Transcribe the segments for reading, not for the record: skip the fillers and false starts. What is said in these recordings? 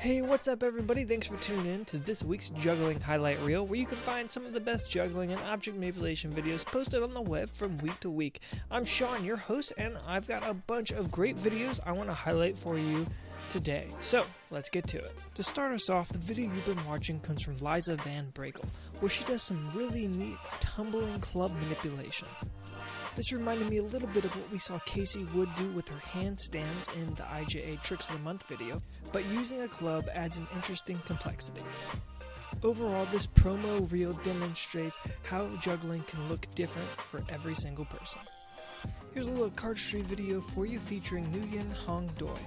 Hey, what's up everybody? Thanks for tuning in to this week's Juggling highlight reel, where you can find some of the best juggling and object manipulation videos posted on the web from week to week. I'm Sean, your host, and I've got a bunch of great videos I want to highlight for you today. So, let's get to it. To start us off, the video you've been watching comes from Liza Van Brakel, where she does some really neat tumbling club manipulation. This reminded me a little bit of what we saw Casey Wood do with her handstands in the IJA Tricks of the Month video, but using a club adds an interesting complexity. Overall, this promo reel demonstrates how juggling can look different for every single person. Here's a little cardistry video for you featuring Nguyen Hong Doi.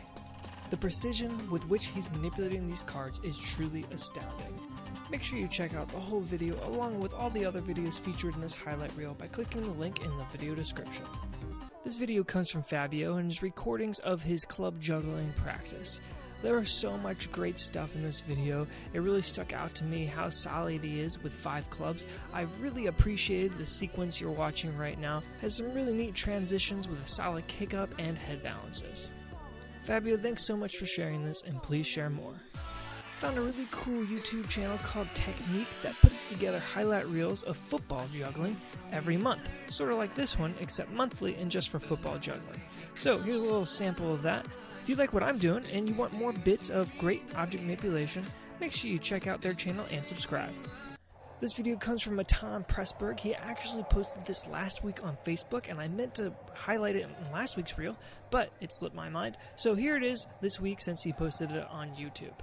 The precision with which he's manipulating these cards is truly astounding. Make sure you check out the whole video along with all the other videos featured in this highlight reel by clicking the link in the video description. This video comes from Fabio and his recordings of his club juggling practice. There is so much great stuff in this video. It really stuck out to me how solid he is with 5 clubs. I really appreciated the sequence you're watching right now. It has some really neat transitions with a solid kick up and head balances. Fabio, thanks so much for sharing this, and please share more. Found a really cool YouTube channel called Technique that puts together highlight reels of football juggling every month. Sort of like this one, except monthly and just for football juggling. So here's a little sample of that. If you like what I'm doing and you want more bits of great object manipulation, make sure you check out their channel and subscribe. This video comes from Matan Pressberg. He actually posted this last week on Facebook, and I meant to highlight it in last week's reel, but it slipped my mind. So here it is this week since he posted it on YouTube.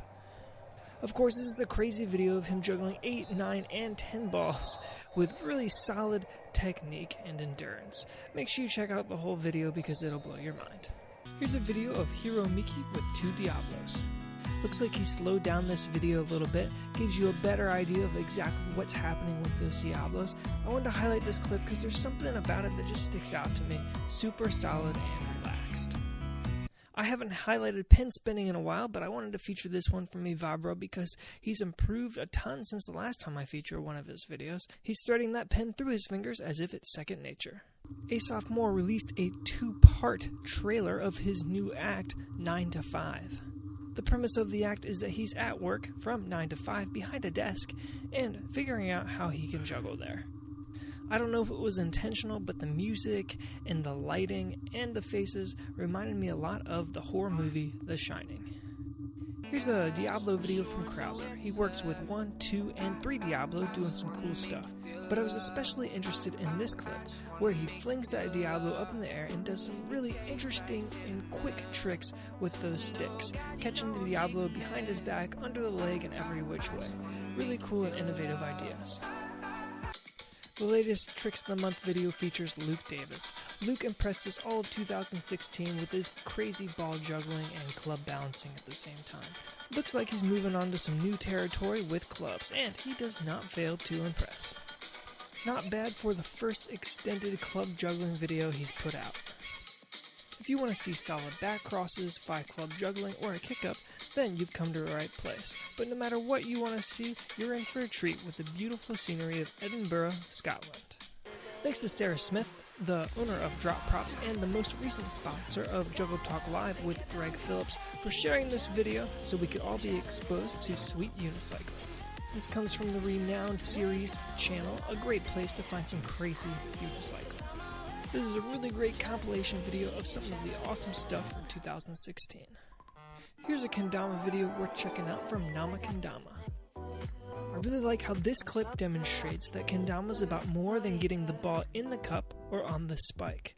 Of course, this is a crazy video of him juggling 8, 9, and 10 balls with really solid technique and endurance. Make sure you check out the whole video because it'll blow your mind. Here's a video of Hiro Miki with 2 Diablos. Looks like he slowed down this video a little bit, gives you a better idea of exactly what's happening with those Diablos. I wanted to highlight this clip because there's something about it that just sticks out to me. Super solid and relaxed. I haven't highlighted pin spinning in a while, but I wanted to feature this one from Vibro because he's improved a ton since the last time I featured one of his videos. He's threading that pin through his fingers as if it's second nature. Aesop Moore released a 2-part trailer of his new act, 9 to 5. The premise of the act is that he's at work from 9 to 5 behind a desk and figuring out how he can juggle there. I don't know if it was intentional, but the music and the lighting and the faces reminded me a lot of the horror movie The Shining. Here's a Diablo video from Krauser. He works with 1, 2, and 3 Diablo doing some cool stuff. But I was especially interested in this clip, where he flings that Diablo up in the air and does some really interesting and quick tricks with those sticks, catching the Diablo behind his back, under the leg, and every which way. Really cool and innovative ideas. The latest Tricks of the Month video features Luke Davis. Luke impressed us all of 2016 with his crazy ball juggling and club balancing at the same time. Looks like he's moving on to some new territory with clubs, and he does not fail to impress. Not bad for the first extended club juggling video he's put out. If you want to see solid back crosses, 5 club juggling, or a kick up, then you've come to the right place. But no matter what you want to see, you're in for a treat with the beautiful scenery of Edinburgh, Scotland. Thanks to Sarah Smith, the owner of Drop Props and the most recent sponsor of Juggle Talk Live with Greg Phillips, for sharing this video so we could all be exposed to sweet unicycling. This comes from the renowned Series channel, a great place to find some crazy unicycling. This is a really great compilation video of some of the awesome stuff from 2016. Here's a kendama video worth checking out from Nama Kendama. I really like how this clip demonstrates that kendama is about more than getting the ball in the cup or on the spike.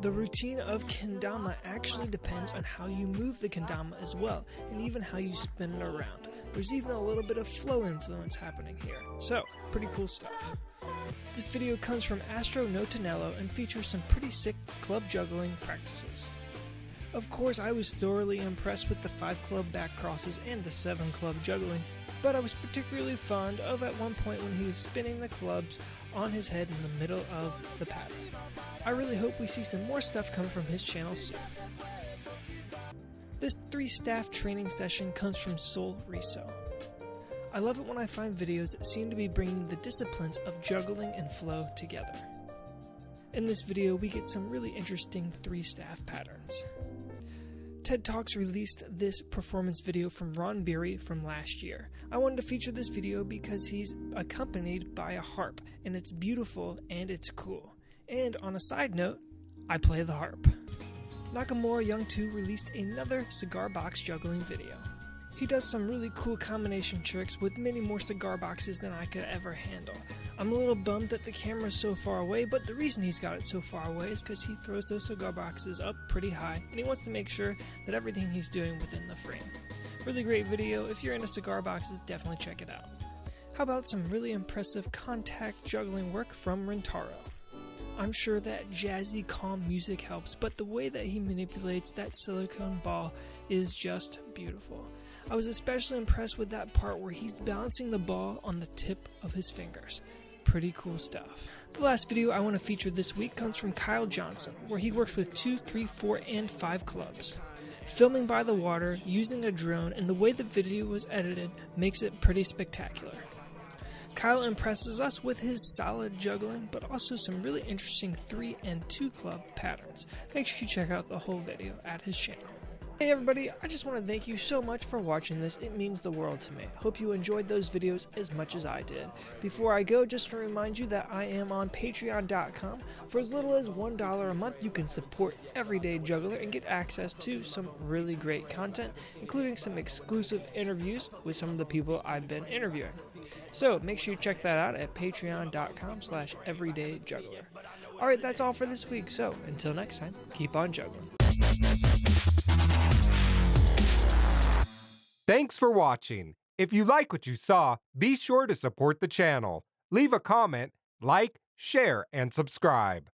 The routine of kendama actually depends on how you move the kendama as well, and even how you spin it around. There's even a little bit of flow influence happening here, so pretty cool stuff. This video comes from Astro Notanello and features some pretty sick club juggling practices. Of course, I was thoroughly impressed with the 5 club back crosses and the 7 club juggling, but I was particularly fond of at one point when he was spinning the clubs on his head in the middle of the pattern. I really hope we see some more stuff come from his channel soon. This 3-staff training session comes from Sol Riso. I love it when I find videos that seem to be bringing the disciplines of juggling and flow together. In this video, we get some really interesting 3-staff patterns. TED Talks released this performance video from Ron Beery from last year. I wanted to feature this video because he's accompanied by a harp, and it's beautiful and it's cool. And on a side note, I play the harp. Nakamura Young 2 released another cigar box juggling video. He does some really cool combination tricks with many more cigar boxes than I could ever handle. I'm a little bummed that the camera's so far away, but the reason he's got it so far away is because he throws those cigar boxes up pretty high, and he wants to make sure that everything he's doing within the frame. Really great video. If you're into cigar boxes, definitely check it out. How about some really impressive contact juggling work from Rintaro? I'm sure that jazzy, calm music helps, but the way that he manipulates that silicone ball is just beautiful. I was especially impressed with that part where he's balancing the ball on the tip of his fingers. Pretty cool stuff. The last video I want to feature this week comes from Kyle Johnson, where he works with 2, 3, 4, and 5 clubs. Filming by the water, using a drone, and the way the video was edited makes it pretty spectacular. Kyle impresses us with his solid juggling, but also some really interesting 3 and 2 club patterns. Make sure you check out the whole video at his channel. Hey everybody, I just want to thank you so much for watching this. It means the world to me. Hope you enjoyed those videos as much as I did. Before I go, just to remind you that I am on patreon.com. For as little as $1 a month, you can support Everyday Juggler and get access to some really great content, including some exclusive interviews with some of the people I've been interviewing. So make sure you check that out at patreon.com/everydayjuggler. Alright, that's all for this week, so until next time, keep on juggling. Thanks for watching. If you like what you saw, be sure to support the channel. Leave a comment, like, share, and subscribe.